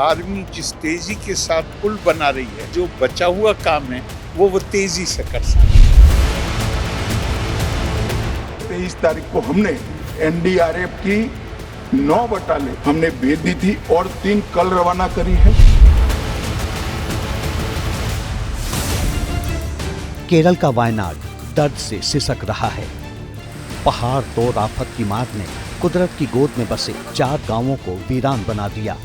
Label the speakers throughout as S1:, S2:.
S1: Army जिस तेजी के साथ पुल बना रही है, जो बचा हुआ काम है वो तेजी से कर सकती है।
S2: 23 तारीख को हमने एनडीआरएफ की 9 बटालियन हमने भेज दी थी और 3 कल रवाना करी है।
S3: केरल का वायनाड दर्द से सिसक रहा है। पहाड़ तोड़ आफत की मार ने कुदरत की गोद में बसे 4 गांवों को वीरान बना दिया।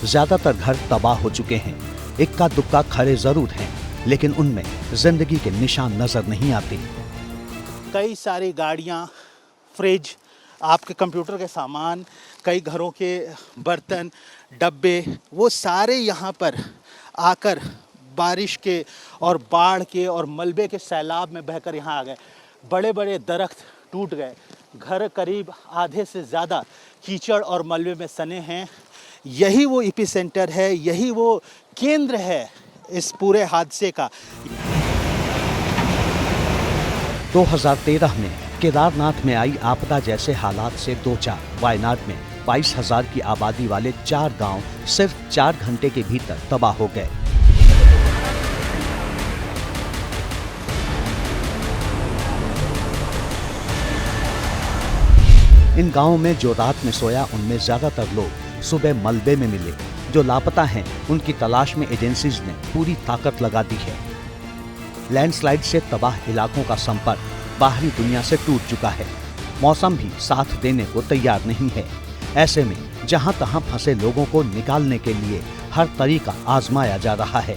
S3: ज्यादातर घर तबाह हो चुके हैं। इक्का दुक्का खड़े जरूर हैं, लेकिन उनमें जिंदगी के निशान नजर नहीं आते।
S4: कई सारी गाड़ियां, फ्रिज, आपके कंप्यूटर के सामान, कई घरों के बर्तन, डब्बे, वो सारे यहाँ पर आकर बारिश के और बाढ़ के और मलबे के सैलाब में बहकर यहाँ आ गए। बड़े बड़े दरख्त टूट गए। घर करीब आधे से ज़्यादा कीचड़ और मलबे में सने हैं। यही वो एपिसेंटर है, यही वो केंद्र है इस पूरे हादसे का।
S3: 2013 में केदारनाथ में आई आपदा जैसे हालात से दो चार वायनाड में 22,000 की आबादी वाले 4 गांव सिर्फ 4 घंटे के भीतर तबाह हो गए। इन गांवों में जो रात में सोया, उनमें ज्यादातर लोग सुबह मलबे में मिले। जो लापता हैं, उनकी तलाश में एजेंसीज ने पूरी ताकत लगा दी है। लैंडस्लाइड से तबाह इलाकों का संपर्क बाहरी दुनिया से टूट चुका है। मौसम भी साथ देने को तैयार नहीं है। ऐसे में जहां तहां फंसे लोगों को निकालने के लिए हर तरीका आजमाया जा रहा है।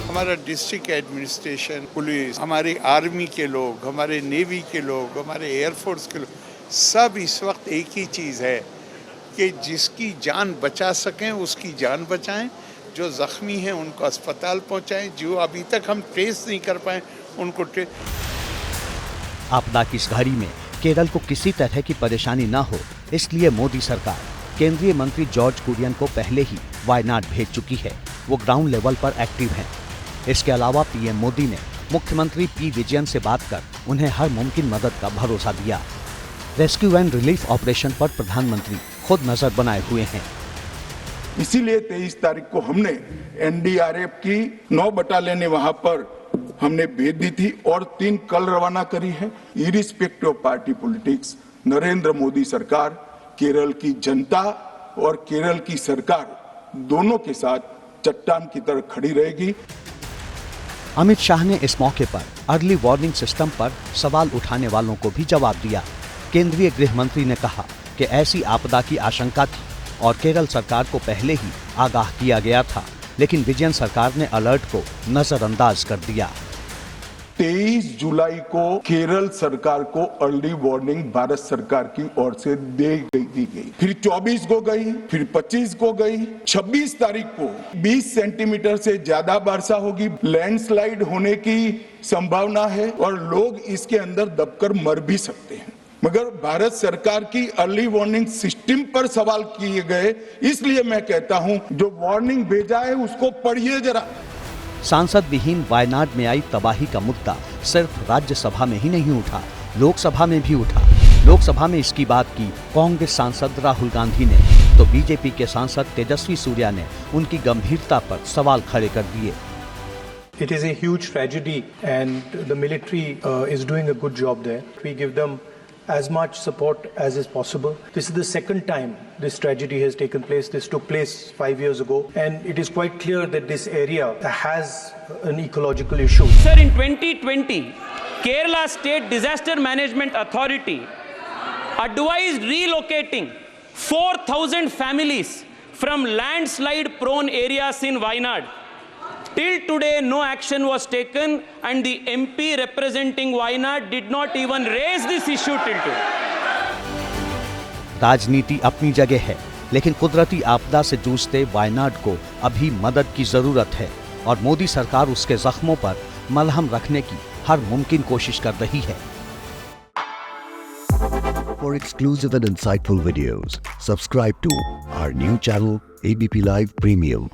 S1: हमारा डिस्ट्रिक्ट एडमिनिस्ट्रेशन, पुलिस, हमारे आर्मी के लोग, हमारे नेवी के लोग, हमारे एयरफोर्स के लोग, सब इस वक्त एक ही चीज़ है कि जिसकी जान बचा सकें उसकी जान बचाएं, जो ज़ख्मी हैं उनको अस्पताल पहुंचाएं, जो अभी तक हम ट्रेस नहीं कर पाए उनको
S3: आपदा की इस घड़ी में केरल को किसी तरह की परेशानी न हो, इसलिए मोदी सरकार केंद्रीय मंत्री जॉर्ज कुरियन को पहले ही वायनाड भेज चुकी है। वो ग्राउंड लेवल पर एक्टिव हैं। इसके अलावा पीएम मोदी ने मुख्यमंत्री पी विजयन से बात कर उन्हें हर मुमकिन मदद का भरोसा दिया। रेस्क्यू एंड रिलीफ ऑपरेशन पर प्रधानमंत्री खुद नजर बनाए हुए हैं।
S2: इसीलिए 23 तारीख को हमने एनडीआरएफ की 9 बटालियन वहां पर हमने भेज दी थी और 3 कल रवाना करी है। Irrespective of party politics, Narendra Modi सरकार केरल की जनता और केरल की सरकार दोनों के साथ चट्टान की तरह खड़ी रहेगी।
S3: अमित शाह ने इस मौके पर अर्ली वार्निंग सिस्टम पर सवाल उठाने वालों को भी जवाब दिया। केंद्रीय गृह मंत्री ने कहा कि ऐसी आपदा की आशंका थी और केरल सरकार को पहले ही आगाह किया गया था, लेकिन विजयन सरकार ने अलर्ट को नजरअंदाज कर दिया।
S2: 23 जुलाई को केरल सरकार को अर्ली वार्निंग भारत सरकार की ओर से दी गई, फिर 24 को गई, फिर 25 को गई, 26 तारीख को 20 सेंटीमीटर से ज्यादा वर्षा होगी, लैंडस्लाइड होने की संभावना है और लोग इसके अंदर दबकर मर भी सकते हैं। मगर भारत सरकार की अर्ली वार्निंग सिस्टम पर सवाल किए गए, इसलिए मैं कहता हूं जो वार्निंग भेजा है उसको पढ़िए जरा।
S3: सांसद विहीन वायनाड में आई तबाही का मुद्दा सिर्फ राज्यसभा में ही नहीं उठा, लोकसभा में भी उठा। लोकसभा में इसकी बात की कांग्रेस सांसद राहुल गांधी ने, तो बीजेपी के सांसद तेजस्वी सूर्या ने उनकी गंभीरता पर सवाल खड़े कर दिए।
S5: It is a huge tragedy and the military is doing a good job there. We give them as much support as is possible. This is the second time this tragedy has taken place. This took place 5 years ago, and it is quite clear that this area has an ecological issue.
S6: Sir, in 2020, Kerala State Disaster Management Authority advised relocating 4,000 families from landslide prone areas in Wayanad. Till today, no action was taken, and the MP representing Wayanad did not even raise this issue till today.
S3: राजनीति अपनी जगह है, लेकिन कुदरती आपदा से जूझते वायनाड को अभी मदद की जरूरत है और मोदी सरकार उसके जख्मों पर मलहम रखने की हर मुमकिन कोशिश कर रही है।
S7: For exclusive and insightful videos, subscribe to our new channel ABP Live Premium.